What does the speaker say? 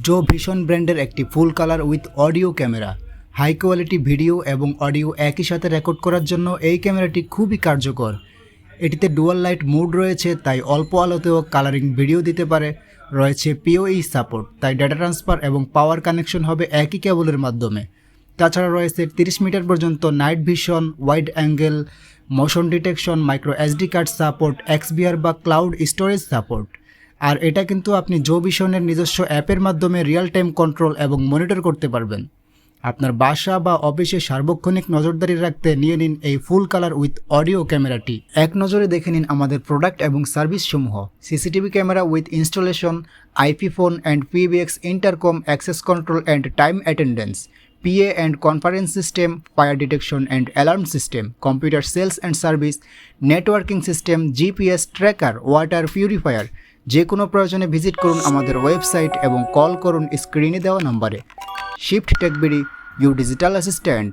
জো vision ব্র্যান্ডের একটি full colour with audio camera. High quality video এবং অডিও একই সাথে রেকর্ড করার জন্য এই ক্যামেরাটি খুবই কার্যকর। এটিতে ডুয়াল লাইট মোড রয়েছে, তাই অল্প আলোতেও কালারিং ভিডিও দিতে পারে। রয়েছে পিওই সাপোর্ট, তাই ডাটা ট্রান্সফার এবং পাওয়ার কানেকশন হবে একই কেবলের মাধ্যমে। তাছাড়া রয়েছে 30 মিটার পর্যন্ত night vision, wide angle, motion detection, micro SD card support, XBR বা ক্লাউড স্টোরেজ সাপোর্ট। আর এটা কিন্তু আপনি জো ভিশনের নিজস্ব অ্যাপের মাধ্যমে রিয়েল টাইম কন্ট্রোল এবং মনিটর করতে পারবেন। আপনার বাসা বা অফিসে সার্বক্ষণিক নজরদারি রাখতে নিয়ে নিন এই ফুল কালার উইথ অডিও ক্যামেরাটি। এক নজরে দেখে নিন আমাদের প্রোডাক্ট এবং সার্ভিস সমূহ। CCTV camera with installation, IP phone and PBX intercom, access control and time attendance, PA and conference system, fire detection and alarm system, computer sales and service, networking system, GPS tracker, water purifier। যে কোনো প্রয়োজনে visit করুন আমাদের website এবং call করুন স্ক্রিনে দেওয়া নম্বরে। Shift Tech BD, you digital assistant.